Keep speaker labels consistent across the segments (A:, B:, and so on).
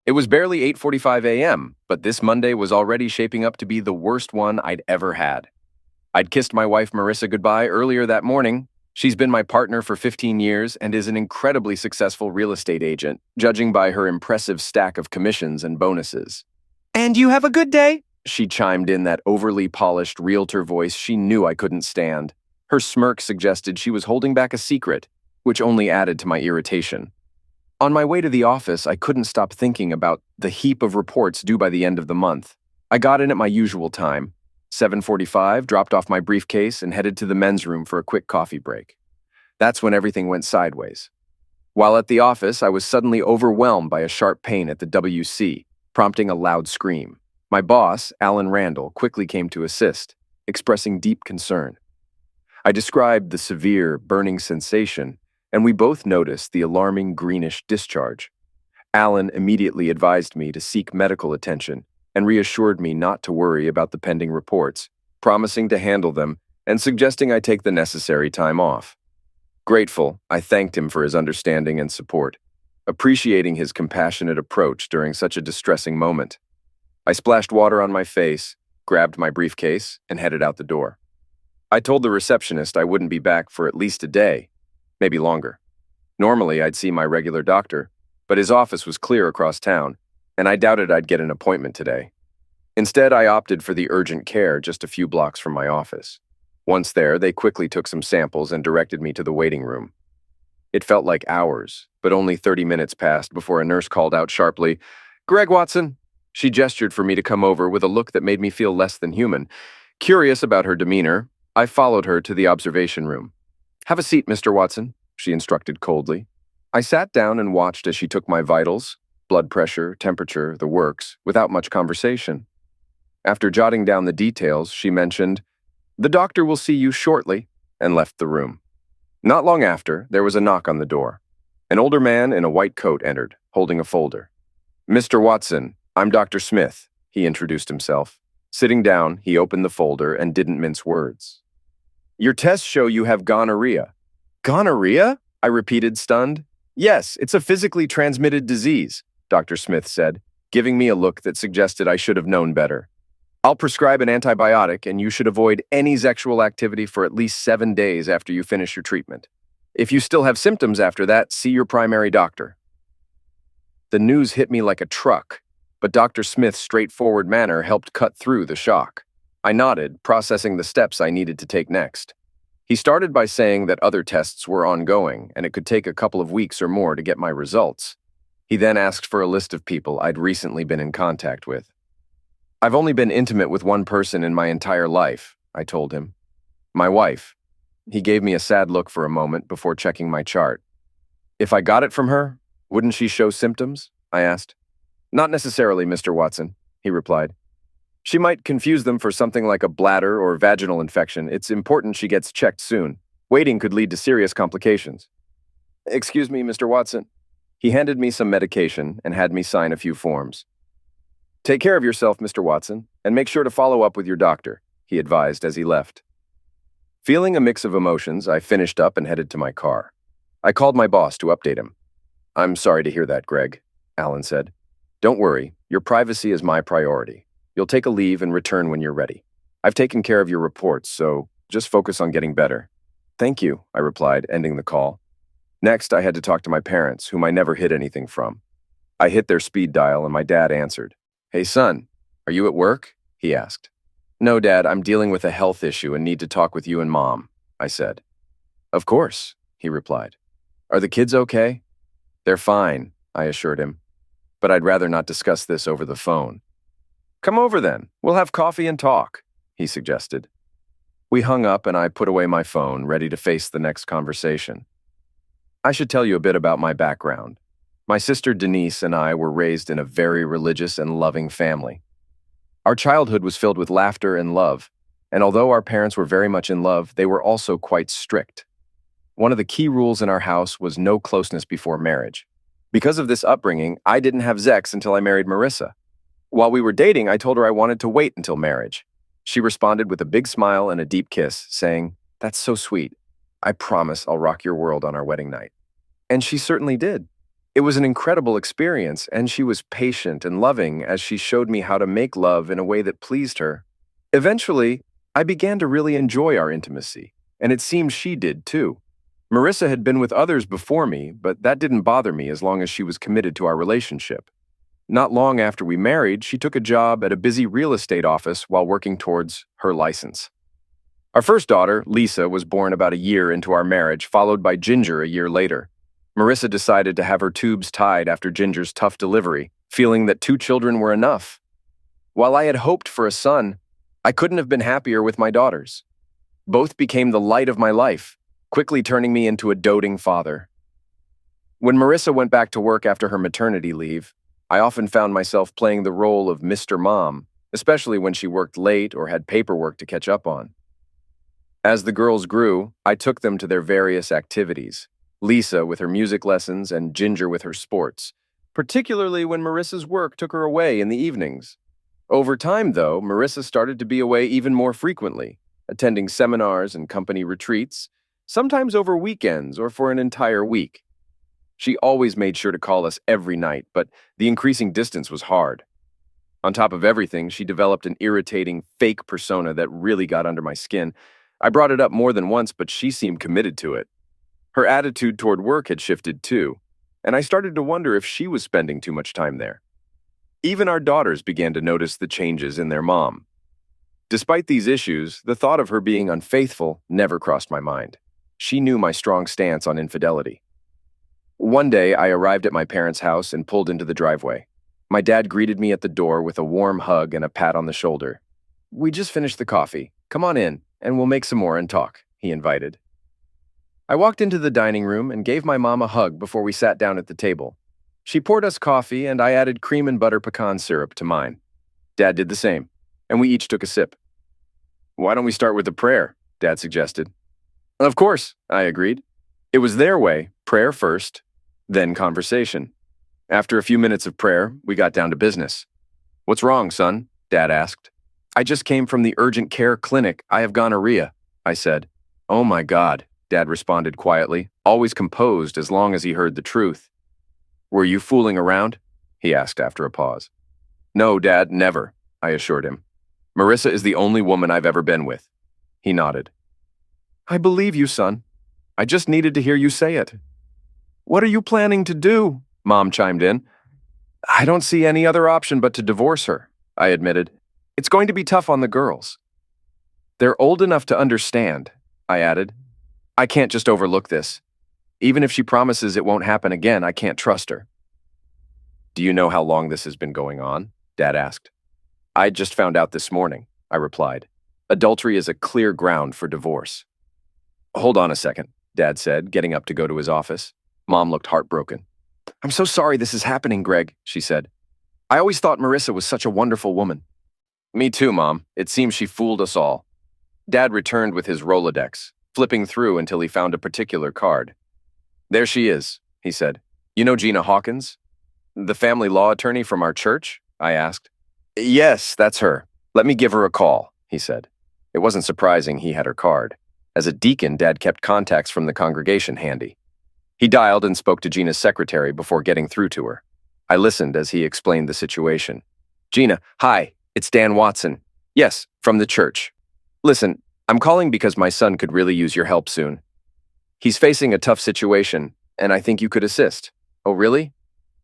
A: It was barely 8:45 a.m., but this Monday was already shaping up to be the worst one I'd ever had. I'd kissed my wife Marissa goodbye earlier that morning. She's been my partner for 15 years and is an incredibly successful real estate agent, judging by her impressive stack of commissions and bonuses. "And you have a good day," she chimed in that overly polished realtor voice she knew I couldn't stand. Her smirk suggested she was holding back a secret, which only added to my irritation. On my way to the office, I couldn't stop thinking about the heap of reports due by the end of the month. I got in at my usual time, 7:45, dropped off my briefcase, and headed to the men's room for a quick coffee break. That's when everything went sideways. While at the office, I was suddenly overwhelmed by a sharp pain at the WC, prompting a loud scream. My boss, Alan Randall, quickly came to assist, expressing deep concern. I described the severe, burning sensation, and we both noticed the alarming greenish discharge. Alan immediately advised me to seek medical attention and reassured me not to worry about the pending reports, promising to handle them and suggesting I take the necessary time off. Grateful, I thanked him for his understanding and support, appreciating his compassionate approach during such a distressing moment. I splashed water on my face, grabbed my briefcase, and headed out the door. I told the receptionist I wouldn't be back for at least a day, maybe longer. Normally, I'd see my regular doctor, but his office was clear across town, and I doubted I'd get an appointment today. Instead, I opted for the urgent care just a few blocks from my office. Once there, they quickly took some samples and directed me to the waiting room. It felt like hours, but only 30 minutes passed before a nurse called out sharply, "Greg Watson." She gestured for me to come over with a look that made me feel less than human. Curious about her demeanor, I followed her to the observation room. "Have a seat, Mr. Watson," she instructed coldly. I sat down and watched as she took my vitals, blood pressure, temperature, the works, without much conversation. After jotting down the details, she mentioned, "The doctor will see you shortly," and left the room. Not long after, there was a knock on the door. An older man in a white coat entered, holding a folder. "Mr. Watson, I'm Dr. Smith," he introduced himself. Sitting down, he opened the folder and didn't mince words. "Your tests show you have gonorrhea." "Gonorrhea?" I repeated, stunned. "Yes, it's a physically transmitted disease," Dr. Smith said, giving me a look that suggested I should have known better. "I'll prescribe an antibiotic, and you should avoid any sexual activity for at least 7 days after you finish your treatment. If you still have symptoms after that, see your primary doctor." The news hit me like a truck, but Dr. Smith's straightforward manner helped cut through the shock. I nodded, processing the steps I needed to take next. He started by saying that other tests were ongoing, and it could take a couple of weeks or more to get my results. He then asked for a list of people I'd recently been in contact with. "I've only been intimate with one person in my entire life," I told him. "My wife." He gave me a sad look for a moment before checking my chart. "If I got it from her, wouldn't she show symptoms?" I asked. "Not necessarily, Mr. Watson," he replied. "She might confuse them for something like a bladder or vaginal infection. It's important she gets checked soon. Waiting could lead to serious complications." "Excuse me, Mr. Watson." He handed me some medication and had me sign a few forms. "Take care of yourself, Mr. Watson, and make sure to follow up with your doctor," he advised as he left. Feeling a mix of emotions, I finished up and headed to my car. I called my boss to update him. "I'm sorry to hear that, Greg," Alan said. "Don't worry, your privacy is my priority. You'll take a leave and return when you're ready. I've taken care of your reports, so just focus on getting better." "Thank you," I replied, ending the call. Next, I had to talk to my parents, whom I never hid anything from. I hit their speed dial and my dad answered. "Hey son, are you at work?" he asked. "No, Dad, I'm dealing with a health issue and need to talk with you and Mom," I said. "Of course," he replied. "Are the kids okay?" "They're fine," I assured him. "But I'd rather not discuss this over the phone." "Come over then. We'll have coffee and talk," he suggested. We hung up and I put away my phone, ready to face the next conversation. I should tell you a bit about my background. My sister Denise and I were raised in a very religious and loving family. Our childhood was filled with laughter and love, and although our parents were very much in love, they were also quite strict. One of the key rules in our house was no closeness before marriage. Because of this upbringing, I didn't have sex until I married Marissa. While we were dating, I told her I wanted to wait until marriage. She responded with a big smile and a deep kiss, saying, "That's so sweet. I promise I'll rock your world on our wedding night." And she certainly did. It was an incredible experience, and she was patient and loving as she showed me how to make love in a way that pleased her. Eventually, I began to really enjoy our intimacy, and it seemed she did too. Marissa had been with others before me, but that didn't bother me as long as she was committed to our relationship. Not long after we married, she took a job at a busy real estate office while working towards her license. Our first daughter, Lisa, was born about a year into our marriage, followed by Ginger a year later. Marissa decided to have her tubes tied after Ginger's tough delivery, feeling that 2 children were enough. While I had hoped for a son, I couldn't have been happier with my daughters. Both became the light of my life, quickly turning me into a doting father. When Marissa went back to work after her maternity leave, I often found myself playing the role of Mr. Mom, especially when she worked late or had paperwork to catch up on. As the girls grew, I took them to their various activities, Lisa with her music lessons and Ginger with her sports, particularly when Marissa's work took her away in the evenings. Over time, though, Marissa started to be away even more frequently, attending seminars and company retreats, sometimes over weekends or for an entire week. She always made sure to call us every night, but the increasing distance was hard. On top of everything, she developed an irritating, fake persona that really got under my skin. I brought it up more than once, but she seemed committed to it. Her attitude toward work had shifted too, and I started to wonder if she was spending too much time there. Even our daughters began to notice the changes in their mom. Despite these issues, the thought of her being unfaithful never crossed my mind. She knew my strong stance on infidelity. One day, I arrived at my parents' house and pulled into the driveway. My dad greeted me at the door with a warm hug and a pat on the shoulder. "We just finished the coffee. Come on in, and we'll make some more and talk," he invited. I walked into the dining room and gave my mom a hug before we sat down at the table. She poured us coffee, and I added cream and butter pecan syrup to mine. Dad did the same, and we each took a sip. "Why don't we start with a prayer?" Dad suggested. "Of course," I agreed. It was their way, prayer first, then conversation. After a few minutes of prayer, we got down to business. "What's wrong, son?" Dad asked. "I just came from the urgent care clinic. I have gonorrhea," I said. "Oh my God," Dad responded quietly, always composed as long as he heard the truth. "Were you fooling around?" he asked after a pause. "No, Dad, never," I assured him. "Marissa is the only woman I've ever been with." He nodded. "I believe you, son. I just needed to hear you say it." "What are you planning to do?" Mom chimed in. "I don't see any other option but to divorce her," I admitted. "It's going to be tough on the girls." "They're old enough to understand," I added. "I can't just overlook this. Even if she promises it won't happen again, I can't trust her." "Do you know how long this has been going on?" Dad asked. "I just found out this morning," I replied. "Adultery is a clear ground for divorce." "Hold on a second," Dad said, getting up to go to his office. Mom looked heartbroken. "I'm so sorry this is happening, Greg," she said. "I always thought Marissa was such a wonderful woman." "Me too, Mom. It seems she fooled us all." Dad returned with his Rolodex, flipping through until he found a particular card. "There she is," he said. "You know Gina Hawkins? The family law attorney from our church?" I asked. "Yes, that's her. Let me give her a call," he said. It wasn't surprising he had her card. As a deacon, Dad kept contacts from the congregation handy. He dialed and spoke to Gina's secretary before getting through to her. I listened as he explained the situation. "Gina, hi, it's Dan Watson. Yes, from the church. Listen, I'm calling because my son could really use your help soon. He's facing a tough situation, and I think you could assist." "Oh, really?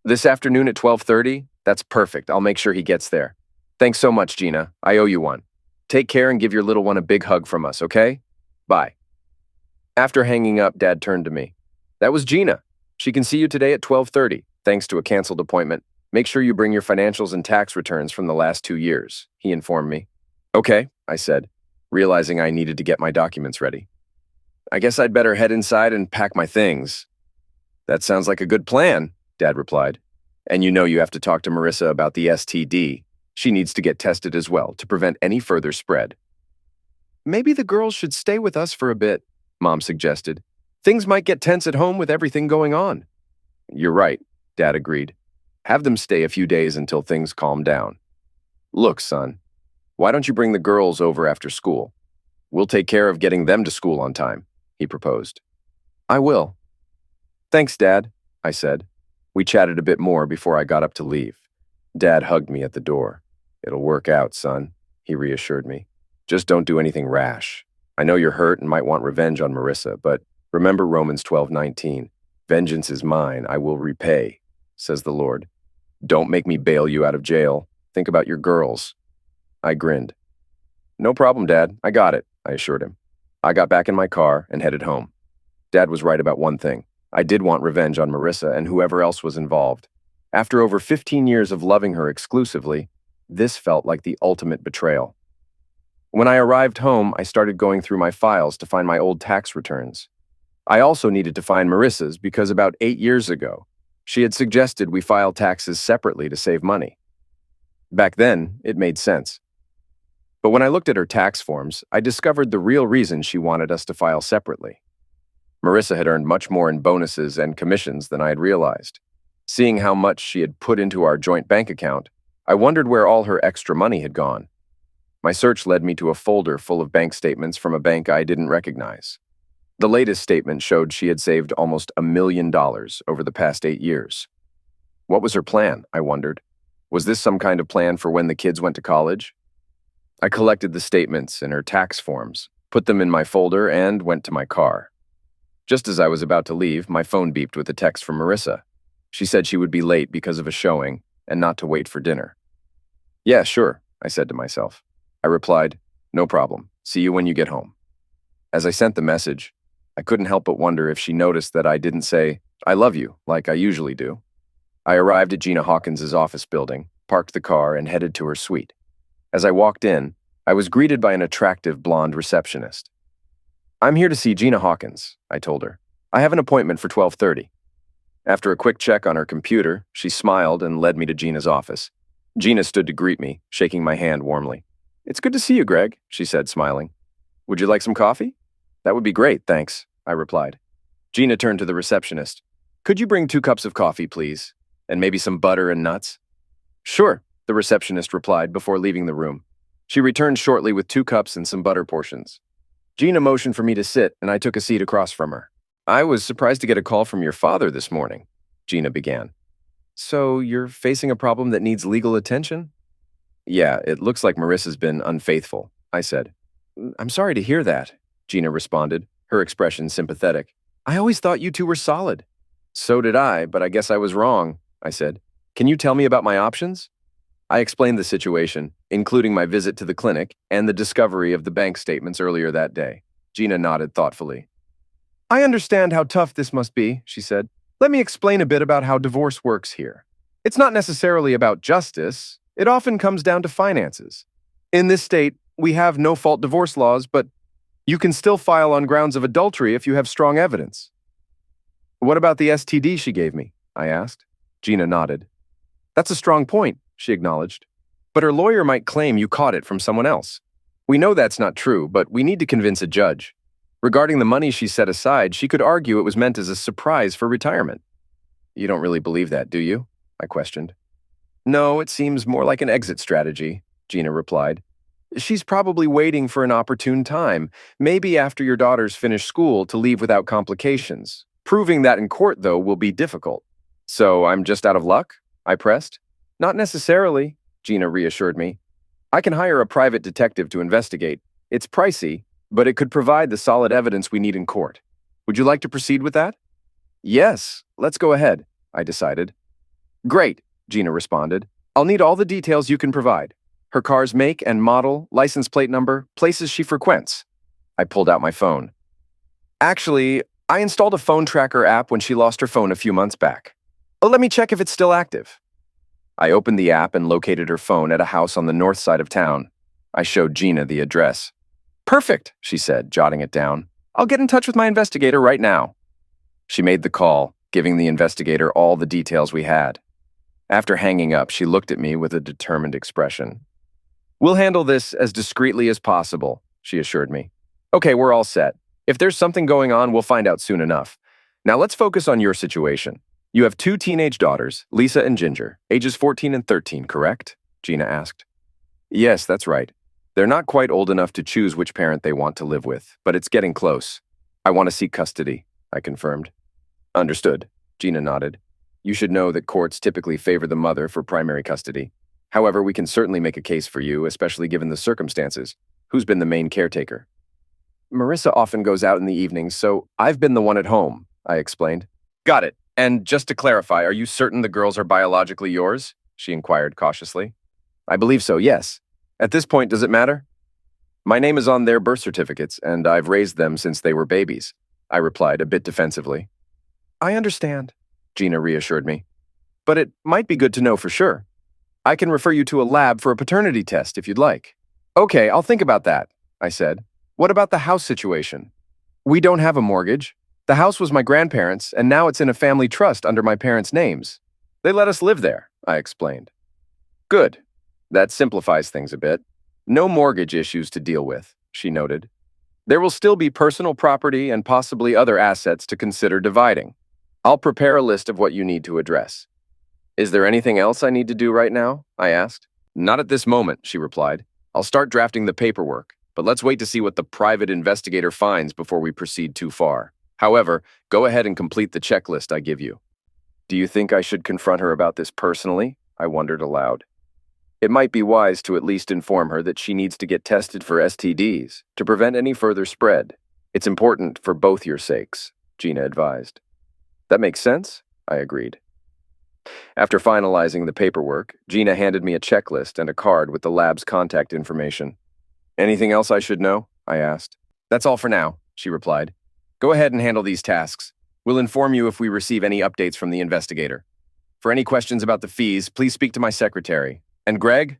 A: This afternoon at 12:30? That's perfect. I'll make sure he gets there. Thanks so much, Gina. I owe you one. Take care and give your little one a big hug from us, okay? Bye." After hanging up, Dad turned to me. "That was Gina. She can see you today at 12:30, thanks to a canceled appointment. Make sure you bring your financials and tax returns from the last 2 years," he informed me. "Okay," I said, realizing I needed to get my documents ready. "I guess I'd better head inside and pack my things." "That sounds like a good plan," Dad replied. "And you know you have to talk to Marissa about the STD. She needs to get tested as well to prevent any further spread." "Maybe the girls should stay with us for a bit," Mom suggested. "Things might get tense at home with everything going on." "You're right," Dad agreed. "Have them stay a few days until things calm down." "Look, son, why don't you bring the girls over after school? We'll take care of getting them to school on time," he proposed. "I will." "Thanks, Dad," I said. We chatted a bit more before I got up to leave. Dad hugged me at the door. "It'll work out, son," he reassured me. "Just don't do anything rash. I know you're hurt and might want revenge on Marissa, but remember Romans 12:19. Vengeance is mine, I will repay, says the Lord. Don't make me bail you out of jail. Think about your girls." I grinned. "No problem, Dad. I got it," I assured him. I got back in my car and headed home. Dad was right about one thing. I did want revenge on Marissa and whoever else was involved. After over 15 years of loving her exclusively, this felt like the ultimate betrayal. When I arrived home, I started going through my files to find my old tax returns. I also needed to find Marissa's because about 8 years ago, she had suggested we file taxes separately to save money. Back then, it made sense. But when I looked at her tax forms, I discovered the real reason she wanted us to file separately. Marissa had earned much more in bonuses and commissions than I had realized. Seeing how much she had put into our joint bank account, I wondered where all her extra money had gone. My search led me to a folder full of bank statements from a bank I didn't recognize. The latest statement showed she had saved almost $1 million over the past 8 years. What was her plan, I wondered? Was this some kind of plan for when the kids went to college? I collected the statements and her tax forms, put them in my folder, and went to my car. Just as I was about to leave, my phone beeped with a text from Marissa. She said she would be late because of a showing and not to wait for dinner. "Yeah, sure," I said to myself. I replied, "No problem. See you when you get home." As I sent the message, I couldn't help but wonder if she noticed that I didn't say, "I love you," like I usually do. I arrived at Gina Hawkins's office building, parked the car, and headed to her suite. As I walked in, I was greeted by an attractive blonde receptionist. "I'm here to see Gina Hawkins," I told her. "I have an appointment for 12:30. After a quick check on her computer, she smiled and led me to Gina's office. Gina stood to greet me, shaking my hand warmly. "It's good to see you, Greg," she said, smiling. "Would you like some coffee?" "That would be great, thanks," I replied. Gina turned to the receptionist. "Could you bring 2 cups of coffee, please? And maybe some butter and nuts?" "Sure," the receptionist replied before leaving the room. She returned shortly with 2 cups and some butter portions. Gina motioned for me to sit, and I took a seat across from her. "I was surprised to get a call from your father this morning," Gina began. "So you're facing a problem that needs legal attention?" "Yeah, it looks like Marissa's been unfaithful," I said. "I'm sorry to hear that," Gina responded, her expression sympathetic. "I always thought you two were solid." "So did I, but I guess I was wrong," I said. "Can you tell me about my options?" I explained the situation, including my visit to the clinic and the discovery of the bank statements earlier that day. Gina nodded thoughtfully. "I understand how tough this must be," she said. "Let me explain a bit about how divorce works here. It's not necessarily about justice. It often comes down to finances. In this state, we have no-fault divorce laws, but you can still file on grounds of adultery if you have strong evidence." "What about the STD she gave me?" I asked. Gina nodded. "That's a strong point," she acknowledged. "But her lawyer might claim you caught it from someone else. We know that's not true, but we need to convince a judge. Regarding the money she set aside, she could argue it was meant as a surprise for retirement." "You don't really believe that, do you?" I questioned. "No, it seems more like an exit strategy," Gina replied. "She's probably waiting for an opportune time, maybe after your daughters finish school, to leave without complications. Proving that in court, though, will be difficult." "So I'm just out of luck?" I pressed. "Not necessarily," Gina reassured me. "I can hire a private detective to investigate. It's pricey, but it could provide the solid evidence we need in court. Would you like to proceed with that?" "Yes, let's go ahead," I decided. "Great," Gina responded. "I'll need all the details you can provide. Her car's make and model, license plate number, places she frequents." I pulled out my phone. "Actually, I installed a phone tracker app when she lost her phone a few months back. Let me check if it's still active." I opened the app and located her phone at a house on the north side of town. I showed Gina the address. "Perfect," she said, jotting it down. "I'll get in touch with my investigator right now." She made the call, giving the investigator all the details we had. After hanging up, she looked at me with a determined expression. "We'll handle this as discreetly as possible," she assured me. "Okay, we're all set. If there's something going on, we'll find out soon enough. Now let's focus on your situation. You have 2 teenage daughters, Lisa and Ginger, ages 14 and 13, correct?" Gina asked. "Yes, that's right. They're not quite old enough to choose which parent they want to live with, but it's getting close. I want to seek custody," I confirmed. "Understood," Gina nodded. You should know that courts typically favor the mother for primary custody. However, we can certainly make a case for you, especially given the circumstances. Who's been the main caretaker? Marissa often goes out in the evenings, so I've been the one at home, I explained. Got it. And just to clarify, are you certain the girls are biologically yours? She inquired cautiously. I believe so, yes. At this point, does it matter? My name is on their birth certificates, and I've raised them since they were babies, I replied a bit defensively. I understand, Gina reassured me. But it might be good to know for sure. I can refer you to a lab for a paternity test if you'd like. Okay, I'll think about that, I said. What about the house situation? We don't have a mortgage. The house was my grandparents', and now it's in a family trust under my parents' names. They let us live there, I explained. Good. That simplifies things a bit. No mortgage issues to deal with, she noted. There will still be personal property and possibly other assets to consider dividing. I'll prepare a list of what you need to address. Is there anything else I need to do right now? I asked. Not at this moment, she replied. I'll start drafting the paperwork, but let's wait to see what the private investigator finds before we proceed too far. However, go ahead and complete the checklist I give you. Do you think I should confront her about this personally? I wondered aloud. It might be wise to at least inform her that she needs to get tested for STDs to prevent any further spread. It's important for both your sakes, Gina advised. That makes sense, I agreed. After finalizing the paperwork, Gina handed me a checklist and a card with the lab's contact information. Anything else I should know? I asked. That's all for now, she replied. Go ahead and handle these tasks. We'll inform you if we receive any updates from the investigator. For any questions about the fees, please speak to my secretary. And Greg?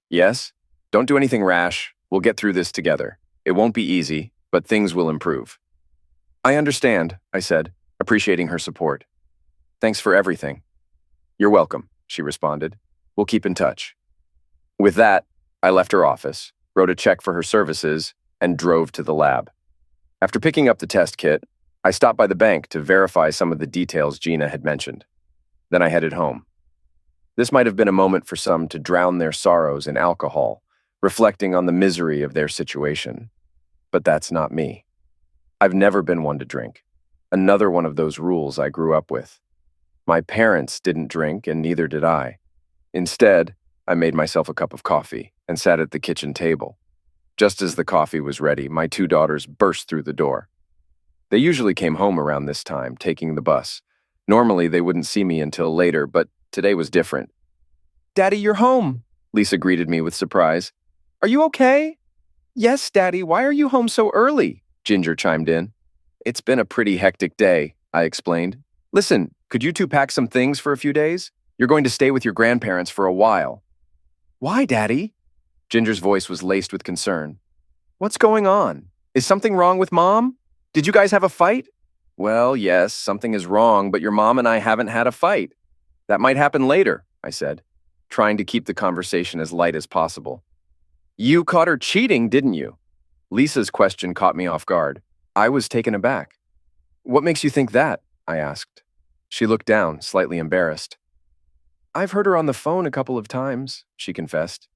A: Yes? Don't do anything rash. We'll get through this together. It won't be easy, but things will improve. I understand, I said, appreciating her support. Thanks for everything. You're welcome, she responded. We'll keep in touch. With that, I left her office, wrote a check for her services, and drove to the lab. After picking up the test kit, I stopped by the bank to verify some of the details Gina had mentioned. Then I headed home. This might have been a moment for some to drown their sorrows in alcohol, reflecting on the misery of their situation. But that's not me. I've never been one to drink. Another one of those rules I grew up with. My parents didn't drink, and neither did I. Instead, I made myself a cup of coffee and sat at the kitchen table. Just as the coffee was ready, my two daughters burst through the door. They usually came home around this time, taking the bus. Normally, they wouldn't see me until later, but today was different. Daddy, you're home, Lisa greeted me with surprise. Are you okay? Yes, Daddy, why are you home so early? Ginger chimed in. It's been a pretty hectic day, I explained. Listen, could you two pack some things for a few days? You're going to stay with your grandparents for a while. Why, Daddy? Ginger's voice was laced with concern. What's going on? Is something wrong with Mom? Did you guys have a fight? Well, yes, something is wrong, but your mom and I haven't had a fight. That might happen later, I said, trying to keep the conversation as light as possible. You caught her cheating, didn't you? Lisa's question caught me off guard. I was taken aback. What makes you think that? I asked. She looked down, slightly embarrassed. I've heard her on the phone a couple of times, she confessed.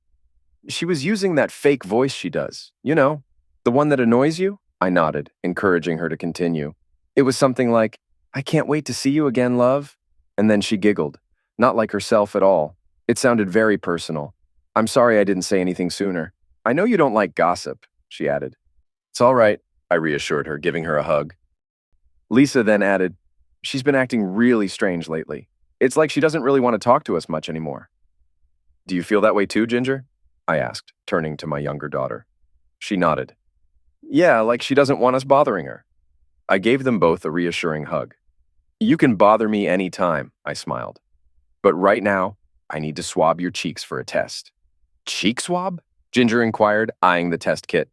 A: She was using that fake voice she does. You know, the one that annoys you? I nodded, encouraging her to continue. It was something like, I can't wait to see you again, love. And then she giggled, not like herself at all. It sounded very personal. I'm sorry I didn't say anything sooner. I know you don't like gossip, she added. It's all right, I reassured her, giving her a hug. Lisa then added, she's been acting really strange lately. It's like she doesn't really want to talk to us much anymore. Do you feel that way too, Ginger? I asked, turning to my younger daughter. She nodded. Yeah, like she doesn't want us bothering her. I gave them both a reassuring hug. You can bother me any time, I smiled. But right now, I need to swab your cheeks for a test. Cheek swab? Ginger inquired, eyeing the test kit.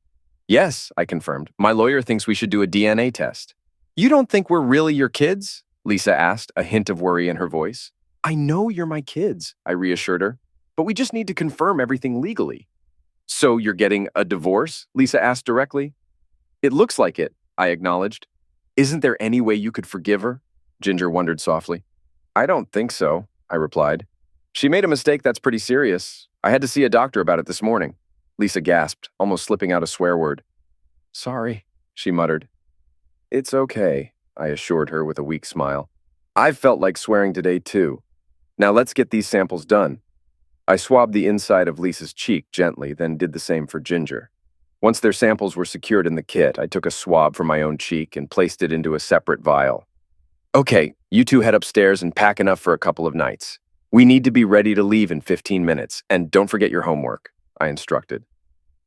A: Yes, I confirmed. My lawyer thinks we should do a DNA test. You don't think we're really your kids? Lisa asked, a hint of worry in her voice. I know you're my kids, I reassured her. But we just need to confirm everything legally. So you're getting a divorce? Lisa asked directly. It looks like it, I acknowledged. Isn't there any way you could forgive her? Ginger wondered softly. I don't think so, I replied. She made a mistake that's pretty serious. I had to see a doctor about it this morning. Lisa gasped, almost slipping out a swear word. Sorry, she muttered. It's okay, I assured her with a weak smile. I've felt like swearing today too. Now let's get these samples done. I swabbed the inside of Lisa's cheek gently, then did the same for Ginger. Once their samples were secured in the kit, I took a swab from my own cheek and placed it into a separate vial. Okay, you two head upstairs and pack enough for a couple of nights. We need to be ready to leave in 15 minutes, and don't forget your homework, I instructed.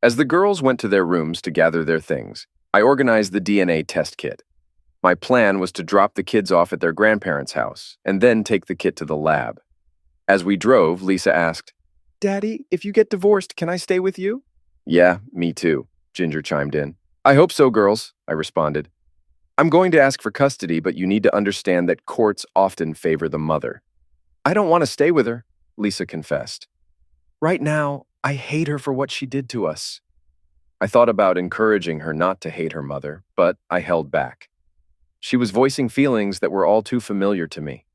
A: As the girls went to their rooms to gather their things, I organized the DNA test kit. My plan was to drop the kids off at their grandparents' house and then take the kit to the lab. As we drove, Lisa asked, "Daddy, if you get divorced, can I stay with you?" "Yeah, me too," Ginger chimed in. "I hope so, girls," I responded. "I'm going to ask for custody, but you need to understand that courts often favor the mother." "I don't want to stay with her," Lisa confessed. "Right now, I hate her for what she did to us." I thought about encouraging her not to hate her mother, but I held back. She was voicing feelings that were all too familiar to me.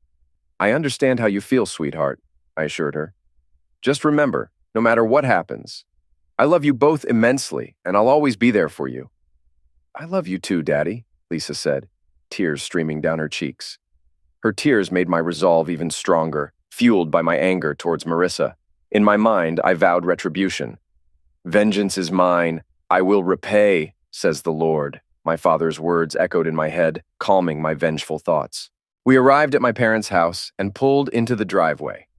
A: "I understand how you feel, sweetheart," I assured her. "Just remember, no matter what happens, I love you both immensely, and I'll always be there for you." "I love you too, Daddy," Lisa said, tears streaming down her cheeks. Her tears made my resolve even stronger, fueled by my anger towards Marissa. In my mind, I vowed retribution. "Vengeance is mine, I will repay, says the Lord." My father's words echoed in my head, calming my vengeful thoughts. We arrived at my parents' house and pulled into the driveway.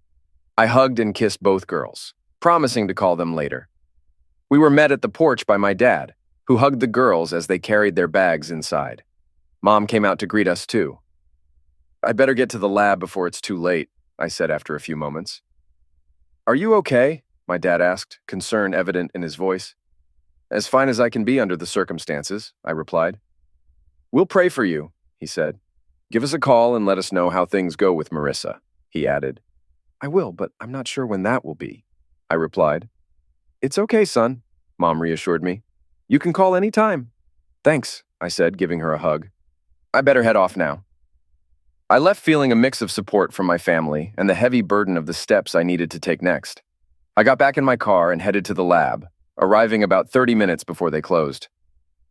A: I hugged and kissed both girls, promising to call them later. We were met at the porch by my dad, who hugged the girls as they carried their bags inside. Mom came out to greet us too. "I'd better get to the lab before it's too late," I said after a few moments. "Are you okay?" my dad asked, concern evident in his voice. "As fine as I can be under the circumstances," I replied. "We'll pray for you," he said. "Give us a call and let us know how things go with Marissa," he added. "I will, but I'm not sure when that will be," I replied. "It's okay, son," Mom reassured me. "You can call any time." "Thanks," I said, giving her a hug. "I better head off now." I left feeling a mix of support from my family and the heavy burden of the steps I needed to take next. I got back in my car and headed to the lab, arriving about 30 minutes before they closed.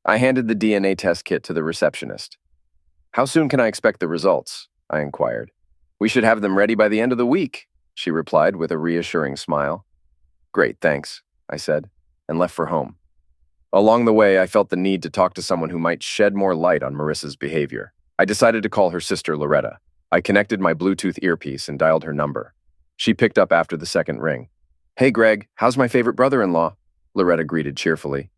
A: I handed the DNA test kit to the receptionist. "How soon can I expect the results?" I inquired. "We should have them ready by the end of the week," she replied with a reassuring smile. "Great, thanks," I said, and left for home. Along the way, I felt the need to talk to someone who might shed more light on Marissa's behavior. I decided to call her sister Loretta. I connected my Bluetooth earpiece and dialed her number. She picked up after the second ring. "Hey, Greg, how's my favorite brother-in-law?" Loretta greeted cheerfully.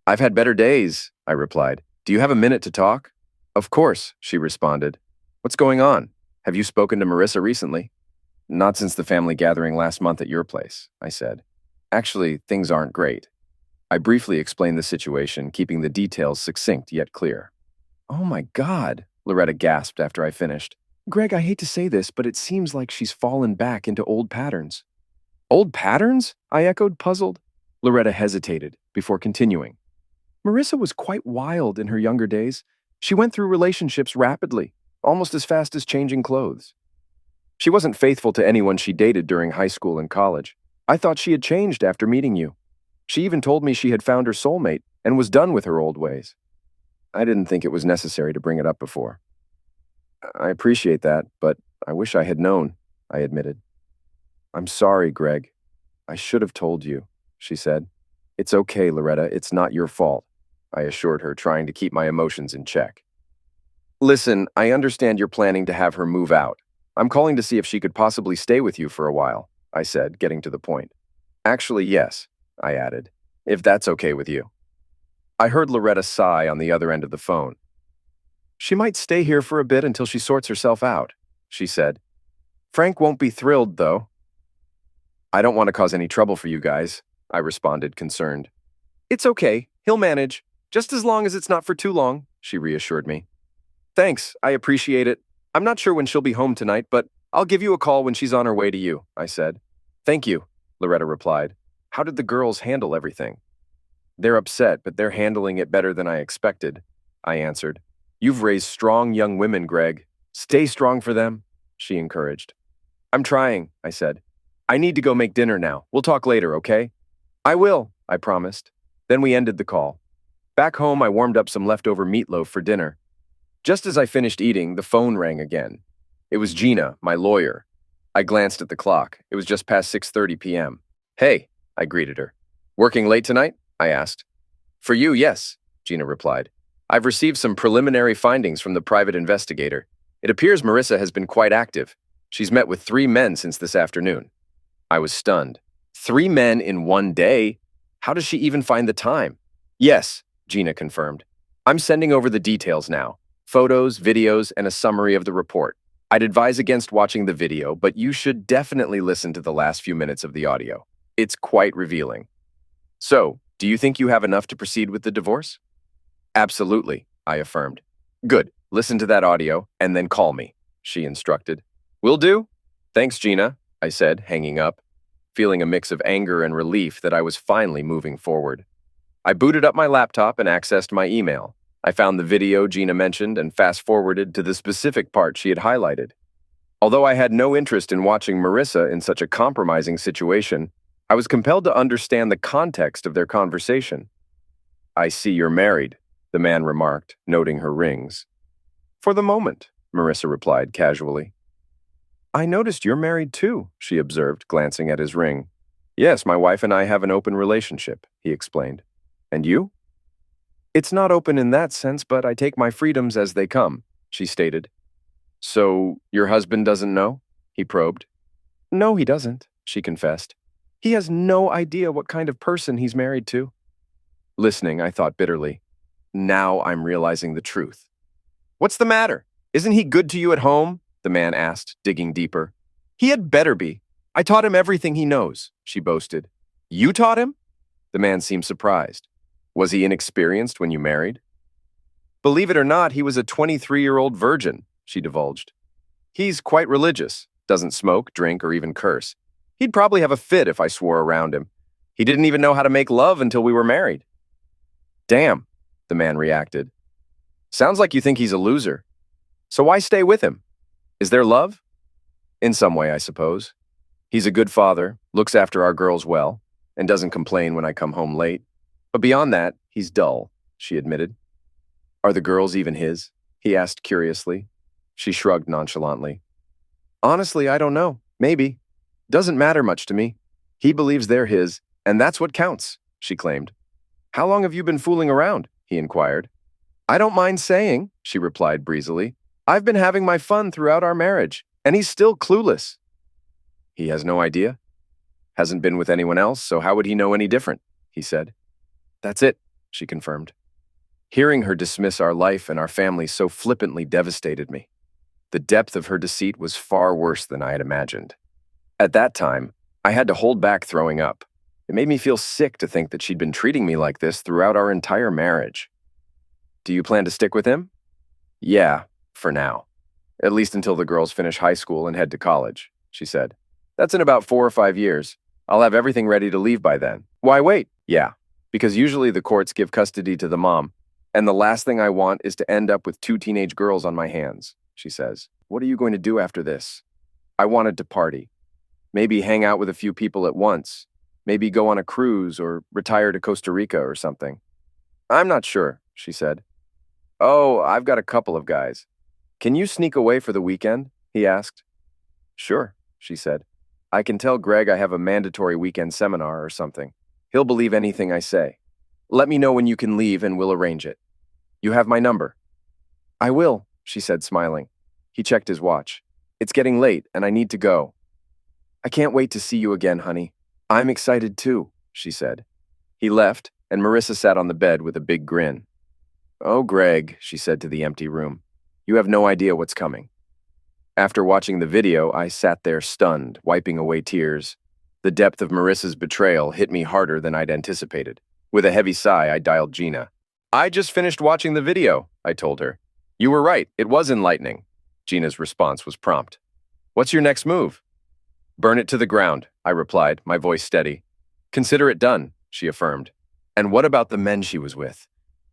A: "I've had better days," I replied. "Do you have a minute to talk?" "Of course," she responded. "What's going on? Have you spoken to Marissa recently?" "Not since the family gathering last month at your place," I said. "Actually, things aren't great." I briefly explained the situation, keeping the details succinct yet clear. "Oh my God," Loretta gasped after I finished. "Greg, I hate to say this, but it seems like she's fallen back into old patterns." "Old patterns?" I echoed, puzzled. Loretta hesitated before continuing. "Marissa was quite wild in her younger days. She went through relationships rapidly, almost as fast as changing clothes. She wasn't faithful to anyone she dated during high school and college. I thought she had changed after meeting you. She even told me she had found her soulmate and was done with her old ways. I didn't think it was necessary to bring it up before." "I appreciate that, but I wish I had known," I admitted. "I'm sorry, Greg. I should have told you," she said. "It's okay, Loretta. It's not your fault," I assured her, trying to keep my emotions in check. "Listen, I understand you're planning to have her move out. I'm calling to see if she could possibly stay with you for a while," I said, getting to the point. "Actually, yes," I added, "if that's okay with you." I heard Loretta sigh on the other end of the phone. "She might stay here for a bit until she sorts herself out," she said. "Frank won't be thrilled, though." "I don't want to cause any trouble for you guys," I responded, concerned. "It's okay. He'll manage. Just as long as it's not for too long," she reassured me. "Thanks. I appreciate it. I'm not sure when she'll be home tonight, but I'll give you a call when she's on her way to you," I said. "Thank you," Loretta replied. "How did the girls handle everything?" "They're upset, but they're handling it better than I expected," I answered. "You've raised strong young women, Greg. Stay strong for them," she encouraged. "I'm trying," I said. "I need to go make dinner now. We'll talk later, okay?" "I will," I promised. Then we ended the call. Back home, I warmed up some leftover meatloaf for dinner. Just as I finished eating, the phone rang again. It was Gina, my lawyer. I glanced at the clock. It was just past 6:30 p.m. Hey, I greeted her. Working late tonight? I asked. For you, yes, Gina replied. I've received some preliminary findings from the private investigator. It appears Marissa has been quite active. She's met with 3 men since this afternoon. I was stunned. 3 men in one day? How does she even find the time? Yes, Gina confirmed. I'm sending over the details now. Photos, videos, and a summary of the report. I'd advise against watching the video, but you should definitely listen to the last few minutes of the audio. It's quite revealing. So, do you think you have enough to proceed with the divorce? Absolutely, I affirmed. Good. Listen to that audio, and then call me, she instructed. Will do? Thanks, Gina, I said, hanging up, feeling a mix of anger and relief that I was finally moving forward. I booted up my laptop and accessed my email. I found the video Gina mentioned and fast-forwarded to the specific part she had highlighted. Although I had no interest in watching Marissa in such a compromising situation, I was compelled to understand the context of their conversation. I see you're married, the man remarked, noting her rings. For the moment, Marissa replied casually. I noticed you're married too, she observed, glancing at his ring. Yes, my wife and I have an open relationship, he explained. And you? It's not open in that sense, but I take my freedoms as they come, she stated. So, your husband doesn't know? He probed. No, he doesn't, she confessed. He has no idea what kind of person he's married to. Listening, I thought bitterly. Now I'm realizing the truth. What's the matter? Isn't he good to you at home? The man asked, digging deeper. He had better be. I taught him everything he knows, she boasted. You taught him? The man seemed surprised. Was he inexperienced when you married? Believe it or not, he was a 23-year-old virgin, she divulged. He's quite religious, doesn't smoke, drink, or even curse. He'd probably have a fit if I swore around him. He didn't even know how to make love until we were married. Damn, the man reacted. Sounds like you think he's a loser. So why stay with him? Is there love? In some way, I suppose. He's a good father, looks after our girls well, and doesn't complain when I come home late. But beyond that, he's dull, she admitted. Are the girls even his? He asked curiously. She shrugged nonchalantly. Honestly, I don't know. Maybe. Doesn't matter much to me. He believes they're his, and that's what counts, she claimed. How long have you been fooling around? He inquired. I don't mind saying, she replied breezily. I've been having my fun throughout our marriage, and he's still clueless. He has no idea? Hasn't been with anyone else, so how would he know any different? He said. That's it, she confirmed. Hearing her dismiss our life and our family so flippantly devastated me. The depth of her deceit was far worse than I had imagined. At that time, I had to hold back throwing up. It made me feel sick to think that she'd been treating me like this throughout our entire marriage. Do you plan to stick with him? Yeah, for now. At least until the girls finish high school and head to college, she said. That's in about 4 or 5 years. I'll have everything ready to leave by then. Why wait? Yeah, because usually the courts give custody to the mom, and the last thing I want is to end up with 2 teenage girls on my hands, she says. What are you going to do after this? I wanted to party. Maybe hang out with a few people at once. Maybe go on a cruise or retire to Costa Rica or something. I'm not sure, she said. Oh, I've got a couple of guys. Can you sneak away for the weekend? He asked. Sure, she said. I can tell Greg I have a mandatory weekend seminar or something. He'll believe anything I say. Let me know when you can leave and we'll arrange it. You have my number. I will, she said, smiling. He checked his watch. It's getting late and I need to go. I can't wait to see you again, honey. I'm excited too, she said. He left, and Marissa sat on the bed with a big grin. Oh, Greg, she said to the empty room. You have no idea what's coming. After watching the video, I sat there stunned, wiping away tears. The depth of Marissa's betrayal hit me harder than I'd anticipated. With a heavy sigh, I dialed Gina. I just finished watching the video, I told her. You were right, it was enlightening. Gina's response was prompt. What's your next move? Burn it to the ground, I replied, my voice steady. Consider it done, she affirmed. And what about the men she was with?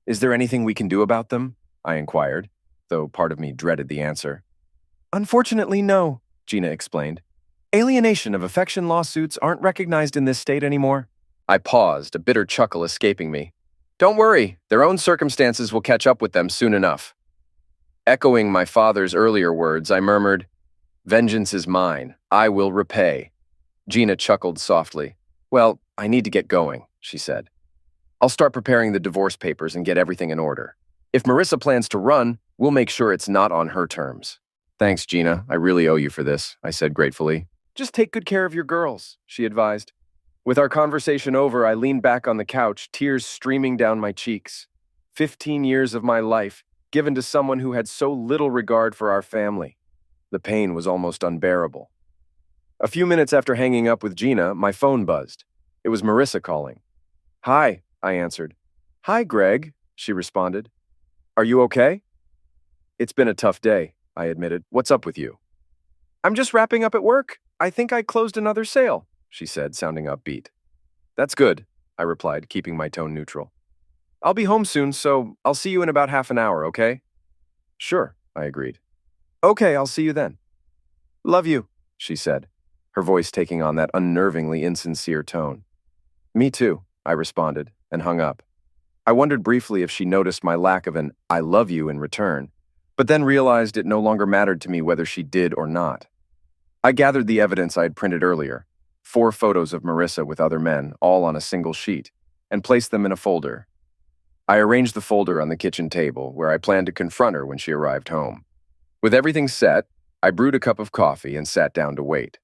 A: Is there anything we can do about them? I inquired, though part of me dreaded the answer. Unfortunately, no, Gina explained. Alienation of affection lawsuits aren't recognized in this state anymore. I paused, a bitter chuckle escaping me. Don't worry, their own circumstances will catch up with them soon enough. Echoing my father's earlier words, I murmured, Vengeance is mine. I will repay. Gina chuckled softly. Well, I need to get going, she said. I'll start preparing the divorce papers and get everything in order. If Marissa plans to run, we'll make sure it's not on her terms. Thanks, Gina. I really owe you for this, I said gratefully. Just take good care of your girls, she advised. With our conversation over, I leaned back on the couch, tears streaming down my cheeks. 15 years of my life, given to someone who had so little regard for our family. The pain was almost unbearable. A few minutes after hanging up with Gina, my phone buzzed. It was Marissa calling. Hi, I answered. Hi, Greg, she responded. Are you okay? It's been a tough day, I admitted. What's up with you? I'm just wrapping up at work. I think I closed another sale, she said, sounding upbeat. That's good, I replied, keeping my tone neutral. I'll be home soon, so I'll see you in about half an hour, okay? Sure, I agreed. Okay, I'll see you then. Love you, she said, her voice taking on that unnervingly insincere tone. Me too, I responded, and hung up. I wondered briefly if she noticed my lack of an I love you in return, but then realized it no longer mattered to me whether she did or not. I gathered the evidence I had printed earlier, 4 photos of Marissa with other men, all on a single sheet, and placed them in a folder. I arranged the folder on the kitchen table, where I planned to confront her when she arrived home. With everything set, I brewed a cup of coffee and sat down to wait.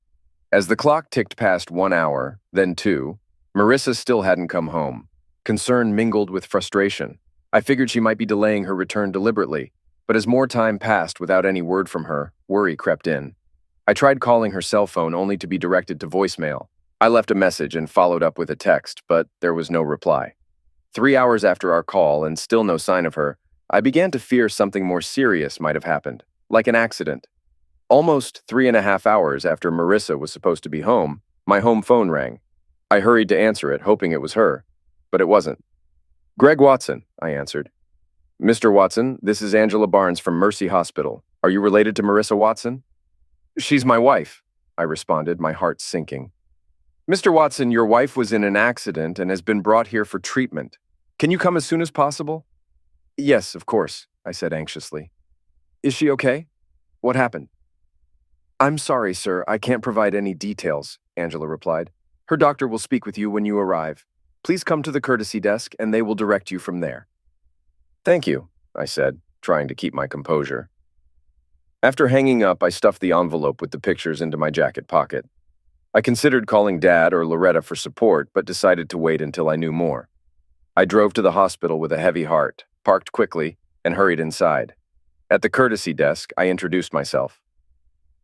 A: As the clock ticked past 1 hour, then 2, Marissa still hadn't come home. Concern mingled with frustration. I figured she might be delaying her return deliberately, but as more time passed without any word from her, worry crept in. I tried calling her cell phone only to be directed to voicemail. I left a message and followed up with a text, but there was no reply. 3 hours after our call and still no sign of her, I began to fear something more serious might have happened, like an accident. Almost 3.5 hours after Marissa was supposed to be home, my home phone rang. I hurried to answer it, hoping it was her, but it wasn't. Greg Watson, I answered. Mr. Watson, this is Angela Barnes from Mercy Hospital. Are you related to Marissa Watson? She's my wife, I responded, my heart sinking. Mr. Watson, your wife was in an accident and has been brought here for treatment. Can you come as soon as possible? Yes, of course, I said anxiously. Is she okay? What happened? I'm sorry, sir, I can't provide any details, Angela replied. Her doctor will speak with you when you arrive. Please come to the courtesy desk and they will direct you from there. Thank you, I said, trying to keep my composure. After hanging up, I stuffed the envelope with the pictures into my jacket pocket. I considered calling Dad or Loretta for support, but decided to wait until I knew more. I drove to the hospital with a heavy heart, parked quickly, and hurried inside. At the courtesy desk, I introduced myself.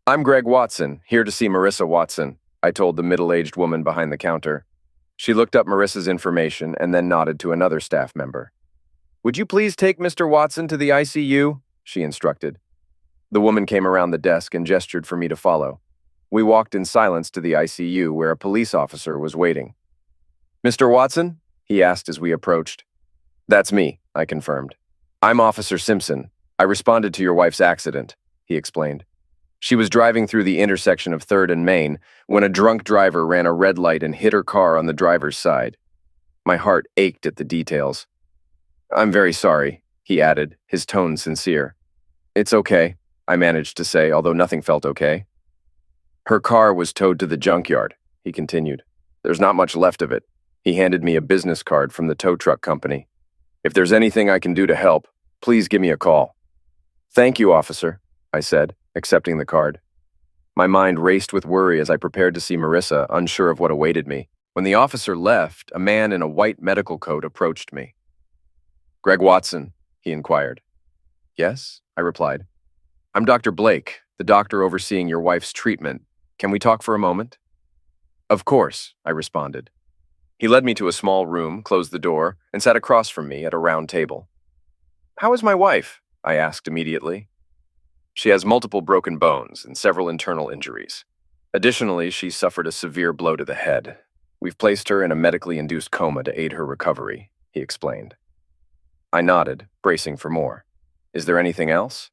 A: I'm Greg Watson, here to see Marissa Watson, I told the middle-aged woman behind the counter. She looked up Marissa's information and then nodded to another staff member. Would you please take Mr. Watson to the ICU? She instructed. The woman came around the desk and gestured for me to follow. We walked in silence to the ICU where a police officer was waiting. Mr. Watson? He asked as we approached. That's me, I confirmed. I'm Officer Simpson. I responded to your wife's accident, he explained. She was driving through the intersection of 3rd and Main when a drunk driver ran a red light and hit her car on the driver's side. My heart ached at the details. I'm very sorry, he added, his tone sincere. It's okay, I managed to say, although nothing felt okay. Her car was towed to the junkyard, he continued. There's not much left of it. He handed me a business card from the tow truck company. If there's anything I can do to help, please give me a call. Thank you, officer, I said, accepting the card. My mind raced with worry as I prepared to see Marissa, unsure of what awaited me. When the officer left, a man in a white medical coat approached me. Greg Watson, he inquired. Yes, I replied. I'm Dr. Blake, the doctor overseeing your wife's treatment. Can we talk for a moment? Of course, I responded. He led me to a small room, closed the door, and sat across from me at a round table. How is my wife? I asked immediately. She has multiple broken bones and several internal injuries. Additionally, she suffered a severe blow to the head. We've placed her in a medically induced coma to aid her recovery, he explained. I nodded, bracing for more. Is there anything else?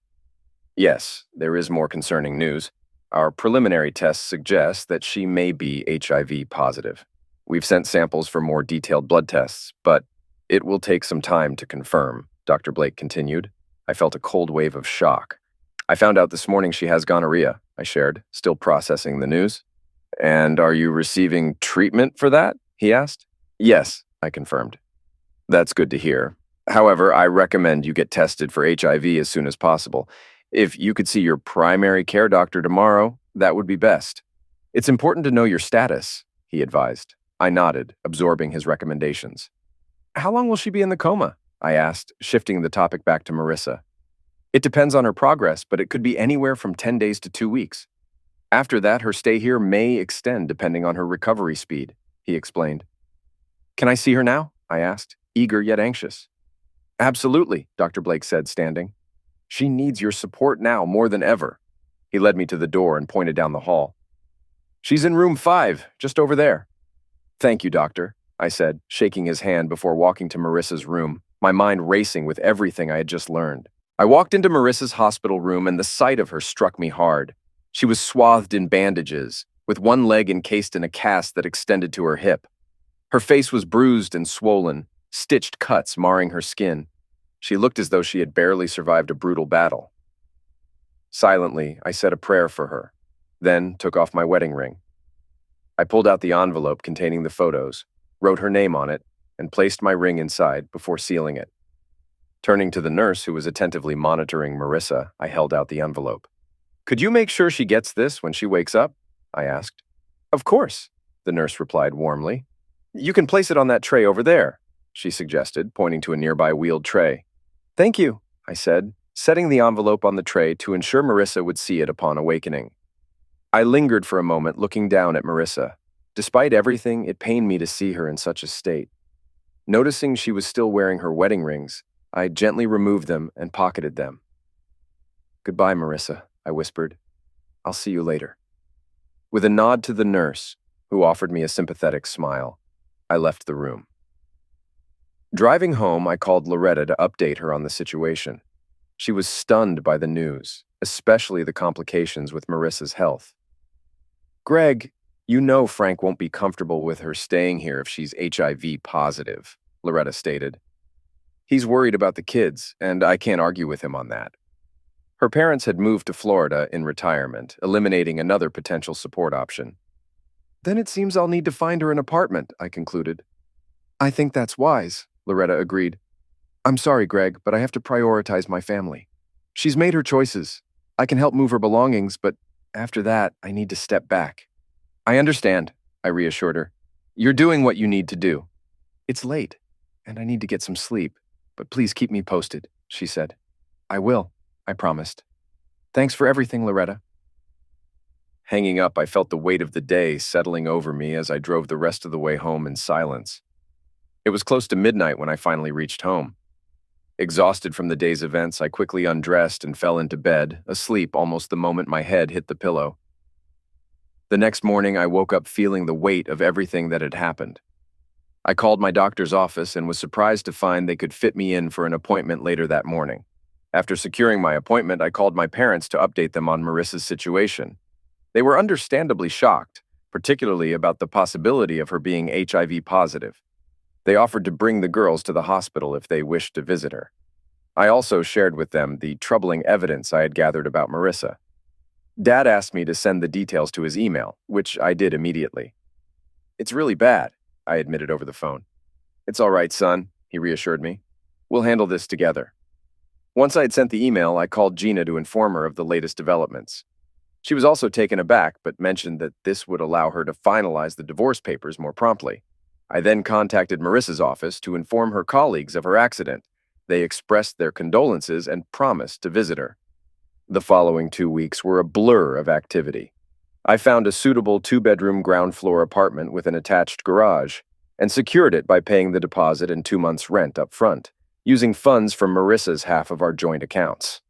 A: Yes, there is more concerning news. Our preliminary tests suggest that she may be HIV positive. We've sent samples for more detailed blood tests, but it will take some time to confirm, Dr. Blake continued. I felt a cold wave of shock. I found out this morning she has gonorrhea, I shared, still processing the news. And are you receiving treatment for that? He asked. Yes, I confirmed. That's good to hear. However, I recommend you get tested for HIV as soon as possible. If you could see your primary care doctor tomorrow, that would be best. It's important to know your status, he advised. I nodded, absorbing his recommendations. How long will she be in the coma? I asked, shifting the topic back to Marissa. It depends on her progress, but it could be anywhere from 10 days to 2 weeks. After that, her stay here may extend depending on her recovery speed, he explained. Can I see her now? I asked, eager yet anxious. Absolutely, Dr. Blake said, standing. She needs your support now more than ever. He led me to the door and pointed down the hall. She's in room 5, just over there. Thank you, doctor, I said, shaking his hand before walking to Marissa's room, my mind racing with everything I had just learned. I walked into Marissa's hospital room and the sight of her struck me hard. She was swathed in bandages, with one leg encased in a cast that extended to her hip. Her face was bruised and swollen, stitched cuts marring her skin. She looked as though she had barely survived a brutal battle. Silently, I said a prayer for her, then took off my wedding ring. I pulled out the envelope containing the photos, wrote her name on it, and placed my ring inside before sealing it. Turning to the nurse who was attentively monitoring Marissa, I held out the envelope. Could you make sure she gets this when she wakes up? I asked. Of course, the nurse replied warmly. You can place it on that tray over there, she suggested, pointing to a nearby wheeled tray. Thank you, I said, setting the envelope on the tray to ensure Marissa would see it upon awakening. I lingered for a moment looking down at Marissa. Despite everything, it pained me to see her in such a state. Noticing she was still wearing her wedding rings, I gently removed them and pocketed them. Goodbye, Marissa, I whispered. I'll see you later. With a nod to the nurse, who offered me a sympathetic smile, I left the room. Driving home, I called Loretta to update her on the situation. She was stunned by the news, especially the complications with Marissa's health. Greg, you know Frank won't be comfortable with her staying here if she's HIV positive, Loretta stated. He's worried about the kids, and I can't argue with him on that. Her parents had moved to Florida in retirement, eliminating another potential support option. Then it seems I'll need to find her an apartment, I concluded. I think that's wise, Loretta agreed. I'm sorry, Greg, but I have to prioritize my family. She's made her choices. I can help move her belongings, but after that, I need to step back. I understand, I reassured her. You're doing what you need to do. It's late, and I need to get some sleep, but please keep me posted, she said. I will, I promised. Thanks for everything, Loretta. Hanging up, I felt the weight of the day settling over me as I drove the rest of the way home in silence. It was close to midnight when I finally reached home. Exhausted from the day's events, I quickly undressed and fell into bed, asleep almost the moment my head hit the pillow. The next morning, I woke up feeling the weight of everything that had happened. I called my doctor's office and was surprised to find they could fit me in for an appointment later that morning. After securing my appointment, I called my parents to update them on Marissa's situation. They were understandably shocked, particularly about the possibility of her being HIV positive. They offered to bring the girls to the hospital if they wished to visit her. I also shared with them the troubling evidence I had gathered about Marissa. Dad asked me to send the details to his email, which I did immediately. It's really bad, I admitted over the phone. It's all right, son, he reassured me. We'll handle this together. Once I had sent the email, I called Gina to inform her of the latest developments. She was also taken aback, but mentioned that this would allow her to finalize the divorce papers more promptly. I then contacted Marissa's office to inform her colleagues of her accident. They expressed their condolences and promised to visit her. The following 2 weeks were a blur of activity. I found a suitable 2-bedroom ground-floor apartment with an attached garage and secured it by paying the deposit and 2 months' rent up front, using funds from Marissa's half of our joint accounts.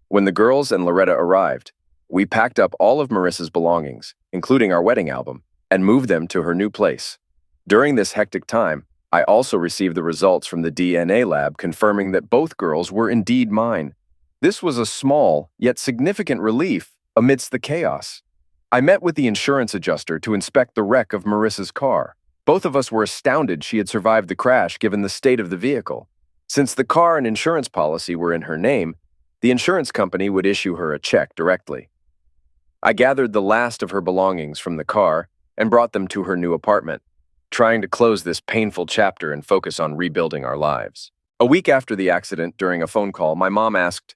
A: When the girls and Loretta arrived, we packed up all of Marissa's belongings, including our wedding album, and moved them to her new place. During this hectic time, I also received the results from the DNA lab confirming that both girls were indeed mine. This was a small, yet significant relief amidst the chaos. I met with the insurance adjuster to inspect the wreck of Marissa's car. Both of us were astounded she had survived the crash given the state of the vehicle. Since the car and insurance policy were in her name, the insurance company would issue her a check directly. I gathered the last of her belongings from the car and brought them to her new apartment, trying to close this painful chapter and focus on rebuilding our lives. A week after the accident, during a phone call, my mom asked,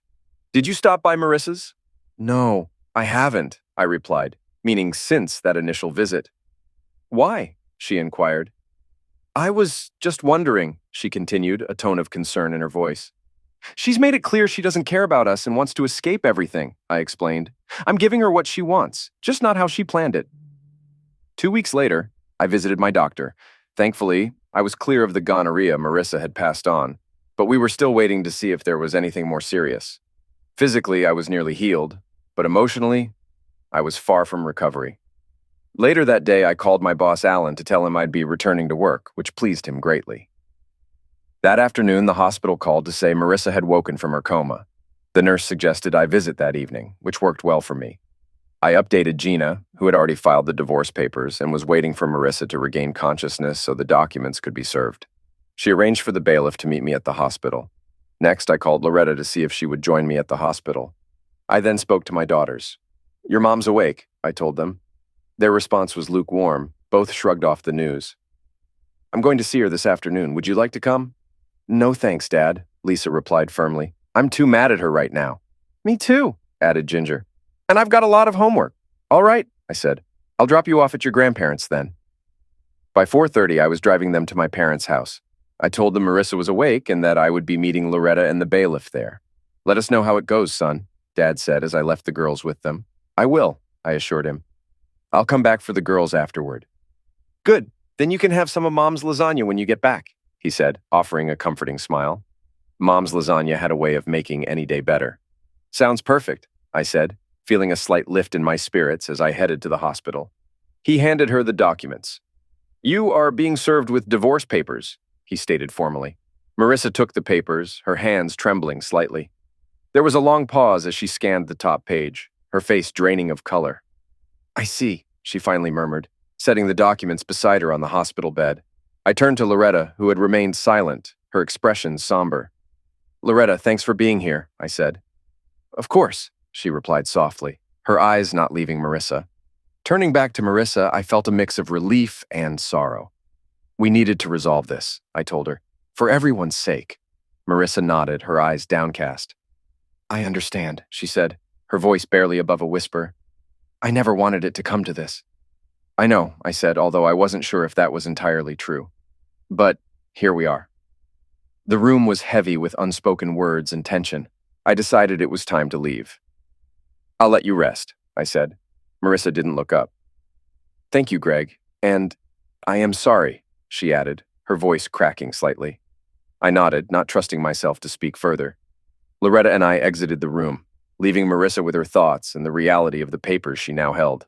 A: "Did you stop by Marissa's?" "No, I haven't," I replied, meaning since that initial visit. "Why?" she inquired. "I was just wondering," she continued, a tone of concern in her voice. "She's made it clear she doesn't care about us and wants to escape everything," I explained. "I'm giving her what she wants, just not how she planned it." 2 weeks later, I visited my doctor. Thankfully, I was clear of the gonorrhea Marissa had passed on, but we were still waiting to see if there was anything more serious. Physically, I was nearly healed, but emotionally, I was far from recovery. Later that day, I called my boss Alan to tell him I'd be returning to work, which pleased him greatly. That afternoon, the hospital called to say Marissa had woken from her coma. The nurse suggested I visit that evening, which worked well for me. I updated Gina, who had already filed the divorce papers and was waiting for Marissa to regain consciousness so the documents could be served. She arranged for the bailiff to meet me at the hospital. Next, I called Loretta to see if she would join me at the hospital. I then spoke to my daughters. "Your mom's awake," I told them. Their response was lukewarm. Both shrugged off the news. "I'm going to see her this afternoon. Would you like to come?" "No thanks, Dad," Lisa replied firmly. "I'm too mad at her right now." "Me too," added Ginger. "And I've got a lot of homework." "All right," I said. "I'll drop you off at your grandparents' then." By 4:30, I was driving them to my parents' house. I told them Marissa was awake and that I would be meeting Loretta and the bailiff there. "Let us know how it goes, son," Dad said as I left the girls with them. "I will," I assured him. "I'll come back for the girls afterward." "Good, then you can have some of Mom's lasagna when you get back," he said, offering a comforting smile. Mom's lasagna had a way of making any day better. "Sounds perfect," I said, feeling a slight lift in my spirits as I headed to the hospital. He handed her the documents. "You are being served with divorce papers," he stated formally. Marissa took the papers, her hands trembling slightly. There was a long pause as she scanned the top page, her face draining of color. "I see," she finally murmured, setting the documents beside her on the hospital bed. I turned to Loretta, who had remained silent, her expression somber. "Loretta, thanks for being here," I said. "Of course," she replied softly, her eyes not leaving Marissa. Turning back to Marissa, I felt a mix of relief and sorrow. "We needed to resolve this," I told her, "for everyone's sake." Marissa nodded, her eyes downcast. "I understand," she said, her voice barely above a whisper. "I never wanted it to come to this." "I know," I said, although I wasn't sure if that was entirely true. "But here we are." The room was heavy with unspoken words and tension. I decided it was time to leave. "I'll let you rest," I said. Marissa didn't look up. "Thank you, Greg, and I am sorry," she added, her voice cracking slightly. I nodded, not trusting myself to speak further. Loretta and I exited the room, leaving Marissa with her thoughts and the reality of the papers she now held.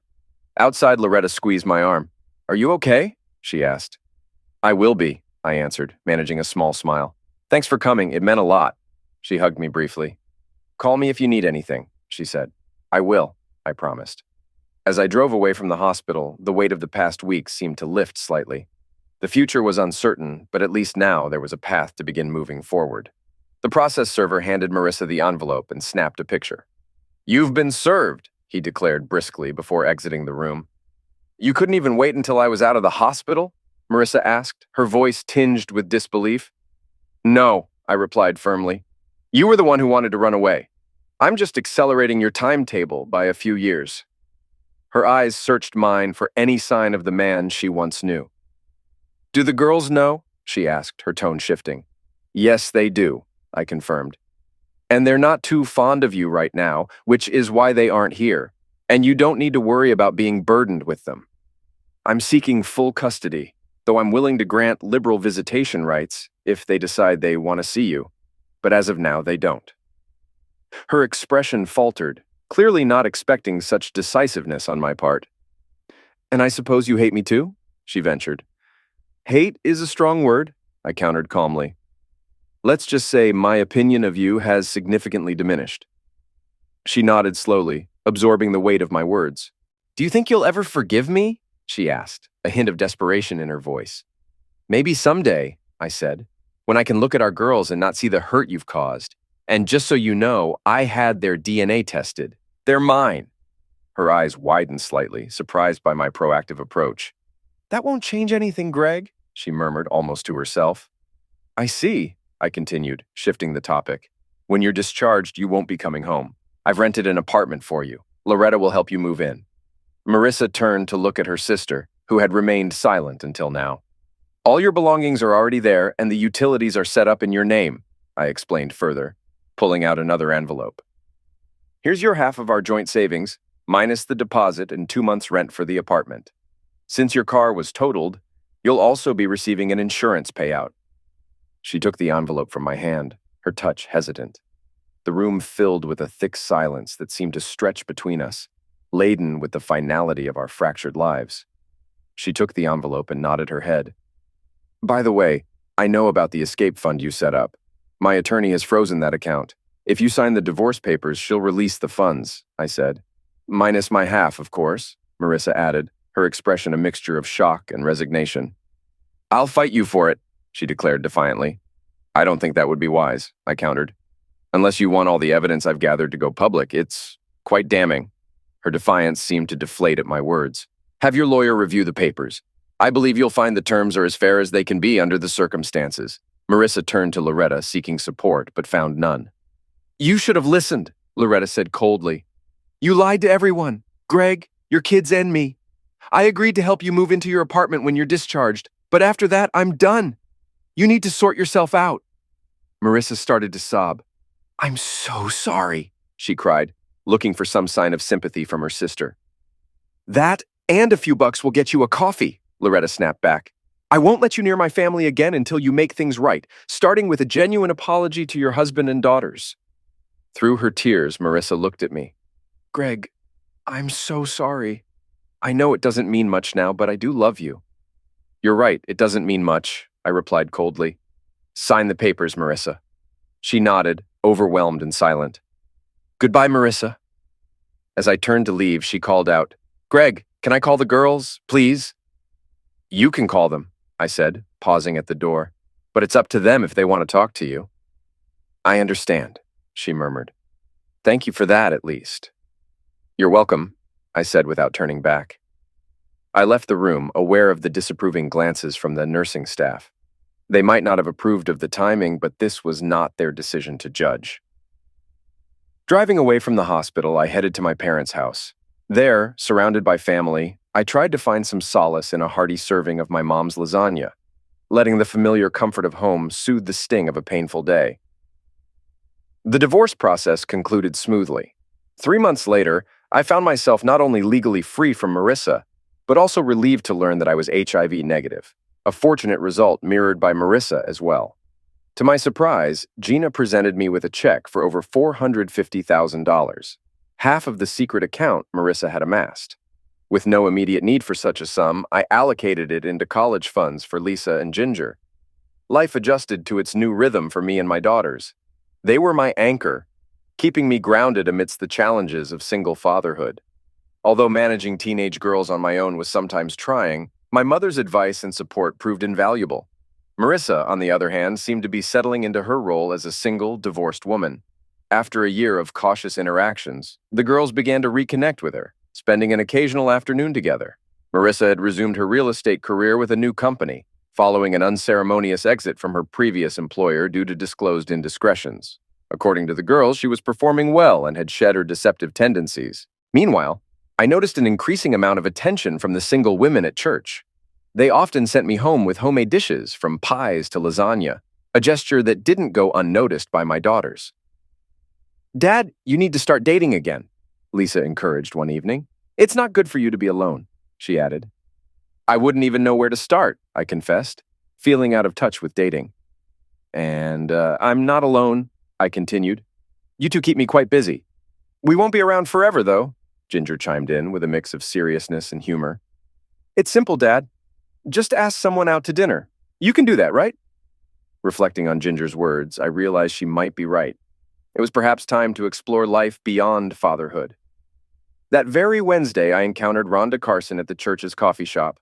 A: Outside, Loretta squeezed my arm. "Are you okay?" she asked. "I will be," I answered, managing a small smile. "Thanks for coming, it meant a lot." She hugged me briefly. "Call me if you need anything," she said. "I will," I promised. As I drove away from the hospital, the weight of the past weeks seemed to lift slightly. The future was uncertain, but at least now there was a path to begin moving forward. The process server handed Marissa the envelope and snapped a picture. "You've been served," he declared briskly before exiting the room. "You couldn't even wait until I was out of the hospital?" Marissa asked, her voice tinged with disbelief. "No," I replied firmly. "You were the one who wanted to run away. I'm just accelerating your timetable by a few years." Her eyes searched mine for any sign of the man she once knew. "Do the girls know?" she asked, her tone shifting. "Yes, they do," I confirmed. "And they're not too fond of you right now, which is why they aren't here, and you don't need to worry about being burdened with them. I'm seeking full custody, though I'm willing to grant liberal visitation rights if they decide they want to see you, but as of now, they don't." Her expression faltered, clearly not expecting such decisiveness on my part. "And I suppose you hate me too?" she ventured. "Hate is a strong word," I countered calmly. "Let's just say my opinion of you has significantly diminished." She nodded slowly, absorbing the weight of my words. "Do you think you'll ever forgive me?" she asked, a hint of desperation in her voice. "Maybe someday," I said, "when I can look at our girls and not see the hurt you've caused. And just so you know, I had their DNA tested. They're mine." Her eyes widened slightly, surprised by my proactive approach. "That won't change anything, Greg," she murmured almost to herself. "I see," I continued, shifting the topic. "When you're discharged, you won't be coming home. I've rented an apartment for you. Loretta will help you move in." Marissa turned to look at her sister, who had remained silent until now. "All your belongings are already there, and the utilities are set up in your name," I explained further, pulling out another envelope. "Here's your half of our joint savings, minus the deposit and 2 months' rent for the apartment. Since your car was totaled, you'll also be receiving an insurance payout." She took the envelope from my hand, her touch hesitant. The room filled with a thick silence that seemed to stretch between us, laden with the finality of our fractured lives. She took the envelope and nodded her head. "By the way, I know about the escape fund you set up. My attorney has frozen that account. If you sign the divorce papers, she'll release the funds," I said. "Minus my half, of course," Marissa added, her expression a mixture of shock and resignation. "I'll fight you for it," she declared defiantly. "I don't think that would be wise," I countered. "Unless you want all the evidence I've gathered to go public, it's quite damning." Her defiance seemed to deflate at my words. "Have your lawyer review the papers. I believe you'll find the terms are as fair as they can be under the circumstances." Marissa turned to Loretta, seeking support, but found none. "You should have listened," Loretta said coldly. "You lied to everyone, Greg, your kids, and me. I agreed to help you move into your apartment when you're discharged, but after that, I'm done. You need to sort yourself out." Marissa started to sob. "I'm so sorry," she cried, looking for some sign of sympathy from her sister. "That and a few bucks will get you a coffee," Loretta snapped back. "I won't let you near my family again until you make things right, starting with a genuine apology to your husband and daughters." Through her tears, Marissa looked at me. "Greg, I'm so sorry. I know it doesn't mean much now, but I do love you." "You're right, it doesn't mean much," I replied coldly. "Sign the papers, Marissa." She nodded, overwhelmed and silent. "Goodbye, Marissa." As I turned to leave, she called out, "Greg, can I call the girls, please?" "You can call them," I said, pausing at the door, "but it's up to them if they want to talk to you." "I understand," she murmured. "Thank you for that, at least." "You're welcome," I said without turning back. I left the room, aware of the disapproving glances from the nursing staff. They might not have approved of the timing, but this was not their decision to judge. Driving away from the hospital, I headed to my parents' house. There, surrounded by family, I tried to find some solace in a hearty serving of my mom's lasagna, letting the familiar comfort of home soothe the sting of a painful day. The divorce process concluded smoothly. 3 months later, I found myself not only legally free from Marissa, but also relieved to learn that I was HIV negative, a fortunate result mirrored by Marissa as well. To my surprise, Gina presented me with a check for over $450,000, half of the secret account Marissa had amassed. With no immediate need for such a sum, I allocated it into college funds for Lisa and Ginger. Life adjusted to its new rhythm for me and my daughters. They were my anchor, keeping me grounded amidst the challenges of single fatherhood. Although managing teenage girls on my own was sometimes trying, my mother's advice and support proved invaluable. Marissa, on the other hand, seemed to be settling into her role as a single, divorced woman. After a year of cautious interactions, the girls began to reconnect with her, spending an occasional afternoon together. Marissa had resumed her real estate career with a new company, following an unceremonious exit from her previous employer due to disclosed indiscretions. According to the girls, she was performing well and had shed her deceptive tendencies. Meanwhile, I noticed an increasing amount of attention from the single women at church. They often sent me home with homemade dishes, from pies to lasagna, a gesture that didn't go unnoticed by my daughters. "Dad, you need to start dating again," Lisa encouraged one evening. "It's not good for you to be alone," she added. "I wouldn't even know where to start," I confessed, feeling out of touch with dating. "And I'm not alone," I continued. "You two keep me quite busy." "We won't be around forever, though," Ginger chimed in with a mix of seriousness and humor. "It's simple, Dad. Just ask someone out to dinner. You can do that, right?" Reflecting on Ginger's words, I realized she might be right. It was perhaps time to explore life beyond fatherhood. That very Wednesday, I encountered Rhonda Carson at the church's coffee shop.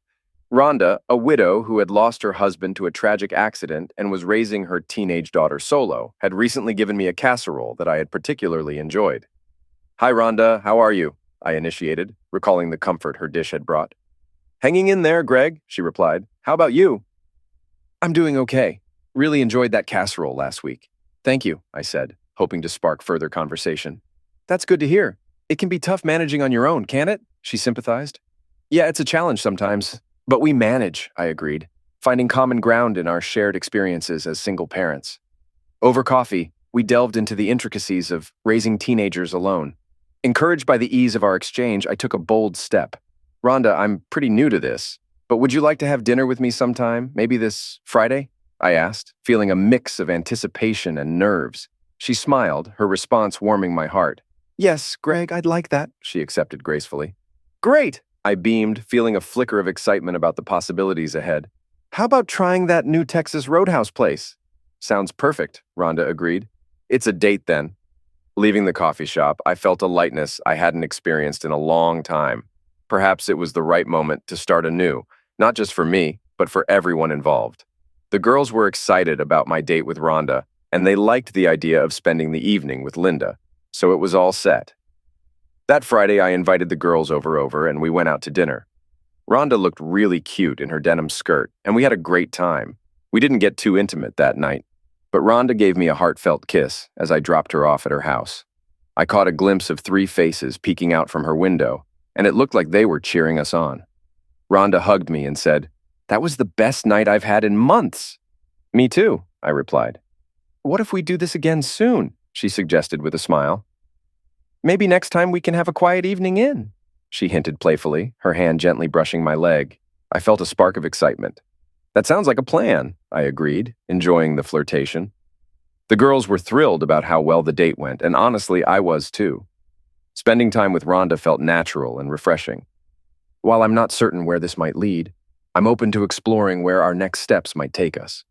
A: Rhonda, a widow who had lost her husband to a tragic accident and was raising her teenage daughter solo, had recently given me a casserole that I had particularly enjoyed. "Hi, Rhonda. How are you?" I initiated, recalling the comfort her dish had brought. Hanging in there, Greg, she replied. How about you? I'm doing okay. Really enjoyed that casserole last week. Thank you, I said, hoping to spark further conversation. That's good to hear. It can be tough managing on your own, can't it? She sympathized. Yeah, it's a challenge sometimes, but we manage, I agreed, finding common ground in our shared experiences as single parents. Over coffee, we delved into the intricacies of raising teenagers alone. Encouraged by the ease of our exchange, I took a bold step. Rhonda, I'm pretty new to this, but would you like to have dinner with me sometime, maybe this Friday? I asked, feeling a mix of anticipation and nerves. She smiled, her response warming my heart. Yes, Greg, I'd like that, she accepted gracefully. Great! I beamed, feeling a flicker of excitement about the possibilities ahead. How about trying that new Texas Roadhouse place? Sounds perfect, Rhonda agreed. It's a date then. Leaving the coffee shop, I felt a lightness I hadn't experienced in a long time. Perhaps it was the right moment to start anew, not just for me, but for everyone involved. The girls were excited about my date with Rhonda, and they liked the idea of spending the evening with Linda, so it was all set. That Friday, I invited the girls over and we went out to dinner. Rhonda looked really cute in her denim skirt, and we had a great time. We didn't get too intimate that night, but Rhonda gave me a heartfelt kiss as I dropped her off at her house. I caught a glimpse of 3 faces peeking out from her window, and it looked like they were cheering us on. Rhonda hugged me and said, "That was the best night I've had in months." Me too, I replied. What if we do this again soon? She suggested with a smile. Maybe next time we can have a quiet evening in, she hinted playfully, her hand gently brushing my leg. I felt a spark of excitement. That sounds like a plan, I agreed, enjoying the flirtation. The girls were thrilled about how well the date went, and honestly, I was too. Spending time with Rhonda felt natural and refreshing. While I'm not certain where this might lead, I'm open to exploring where our next steps might take us.